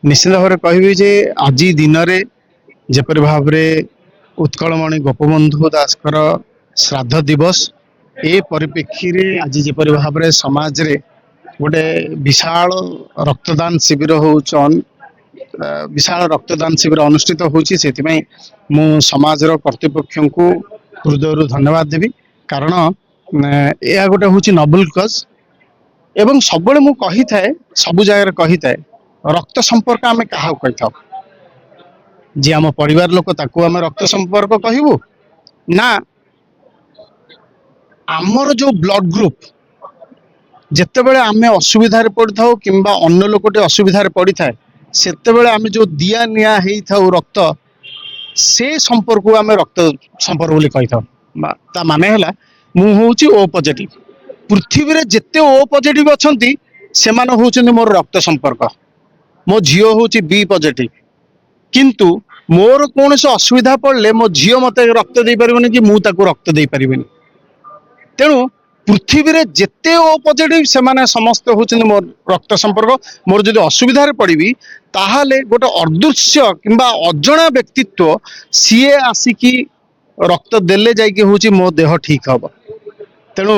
निश्चित भाव में कहबी जे आज दिन में जपरी भाव में उत्कलमणि गोपबंधु दासकर श्राद्ध दिवस ए परिप्रेक्षी रे आज जपरी भाव में समाज रे गोटे विशाल रक्तदान शिविर विशाल रक्तदान शिविर अनुष्ठित होची से मु समाज कर्तृपक्ष को हृदय धन्यवाद देवी कारण यह गोटे हूँ नोबल कज एवं सब मु कही थाए सबु जगह कही थाए रक्त संपर्क आम क्या कही था जी आम परिवार लोक ताकू आम रक्त संपर्क कहबू ना आमर जो ब्लड ग्रुप जितेबले आम असुविधा पड़ता कि अन्य लोकटे असुविधा पड़ी थाए सेतेबले आम जो दिया निया था रक्त से संपर्क को आम रक्त संपर्क बोली कही था माने है मु हूँ ओ पॉजिटिव पृथ्वी रे जिते ओ पॉजिटिव अच्छी से मोर रक्त संपर्क मो झील हूँ बी पॉजिटिव किंतु मोर कौन से असुविधा पड़े मो झील मत रक्त दे पारिबनी कि मु ताकू रक्त दे पारिबनी तेणु पृथ्वी रे जिते ओ पॉजिटिव से माने समस्त होचन मोर रक्त संपर्क मोर जदि असुविधा पड़ी ताहाले गोटे अदृश्य किंबा अजଣା व्यक्तित्व सीए आसिकी रक्त देले जाइके होची मो देह ठीक हम तेणु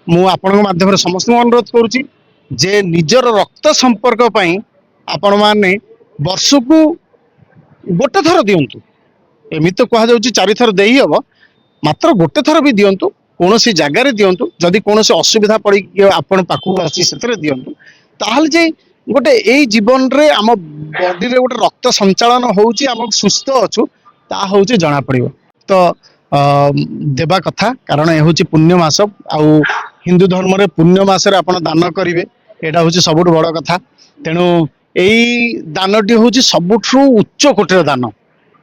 मु आपण माध्यम समस्त अनुरोध करुच्ची जे निजर रक्त संपर्क पई आपण माने वर्ष को गोटे थर दिंतु एमती तो कह चारि थर दे हम मात्र गोटे थर भी दिंतु कौन सी जगार दिंतु जदि कौन से असुविधा पड़ी आपण पाखक आसी से दिंतु ताहले जे गोटे यही जीवन रे आम बॉडी रे गोटे रक्त संचालन होउची आम सुस्थ अच्छु ता होउची जना पड़िबो तो देवा कथा कारण ये हूँ पुण्य मास आउ हिंदू धर्म रे पुण्य मास रे आपण दान करिवे एटा हूँ सबुठ बड़ कथा तेणु यही दानटी हूँ सबुठ उच्च कोटीर दान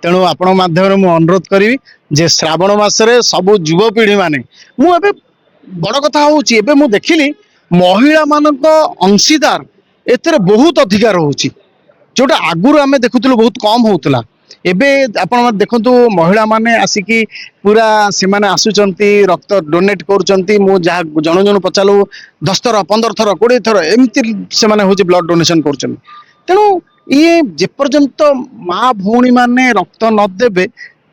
तेणु आपण माध्यम मु अनुरोध करी जे श्रावण मासरे सबु युवपीढ़ी माने मु एबे बड़ कथा हूँ एबे मु देखिली महिला मानक अंशीदार एतरे बहुत अधिकार होची जोटा आगुरु आमे देखुतलु बहुत कम होतला एबे आपण देखंतु महिला माने आसिकी पूरा से माने आसुचंती रक्त डोनेट करूचंती मु जहा जण जण पचालु 10 थर 15 थर 20 थर एमती से माने होची ब्लड डोनेशन करूचंती तेणु ये जेपर्यंत माँ भौणी माने रक्त न देबे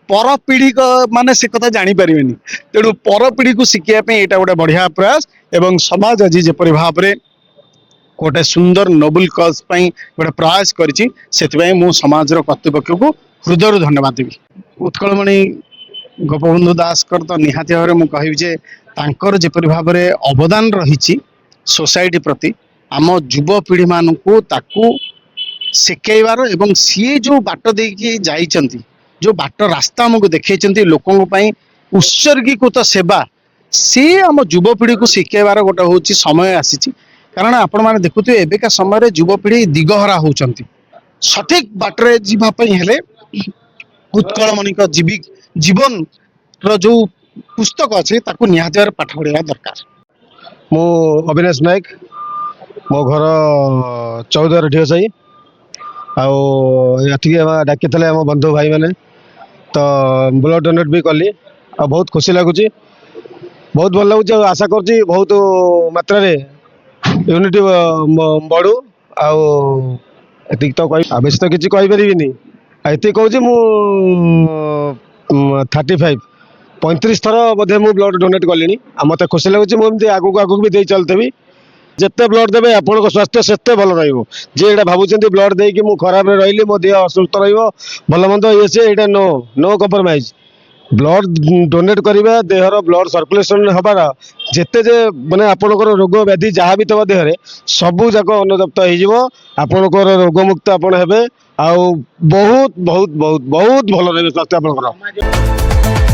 पर पीढ़ी माने से कथा जानी परिबेनी तेणु पर पीढ़ी को शिखिया पे एटा गोटे बढ़िया प्रयास एवं समाज आज जेपरि भाव रे गोटे सुंदर नोबल कज पई गोटे प्रयास करिछि सेति मु समाज रो कर्तृपक्ष को हृदय धन्यवाद देवी उत्कलमणि गोपबंधु दासकर तो निहाती भाव में कहबी जे तांकर जेपरि भाव रे अवदान रही सोसाइटी प्रति आम युवपीढ़ी मानू ताकू शिखेबार एवं सी जो बाट देकी जाइछंती जो बाट रास्ता आमको देखते लोकों उत्सर्गीकृत सेवा सी आम युवपीढ़ी को शिखेबार गोटे हूँ समय आसी कारण आपण मैंने देखुए एବେका समय युवपीढ़ी दिगहरा होती सठिक बाटरे जीवाई हेले उत्कलमणि जीवन जो पुस्तक अच्छे निहाती भाव पाठ पढ़ा दरकार। मो अविनाश नायक मो घर 14 ढिओ साई आठिक डाकी आम बंधु भाई मैंने तो ब्लड डोनेट भी कली आ बहुत खुशी लगुच बहुत भल लगुच आशा कर बहुत मात्रा यूनिटी बढ़ू आती तो बेस तो किसी कहीपरि ये कहूँ मु 35 थर बोधे मु ब्लड डोनेट कली मत खुशी लगुच मुझे आगू आगू भी दे चलती जिते ब्लड देवे आपण स्वास्थ्य सेते भल रहा भावुं ब्लड देकी मु खराब रही मो देह असुस्थ भल मंद ये सी ये no no compromise blood donate करवा देहर ब्लड सर्कुलेशन हबार जिते जे माने आपणकर रोग व्याधि जहाँ भी तब देहरे सबू जाक अनुतप्त होपणकर रोगमुक्त आपण हेबे आ बहुत बहुत बहुत बहुत भल रहे स्वास्थ्य आपणकर।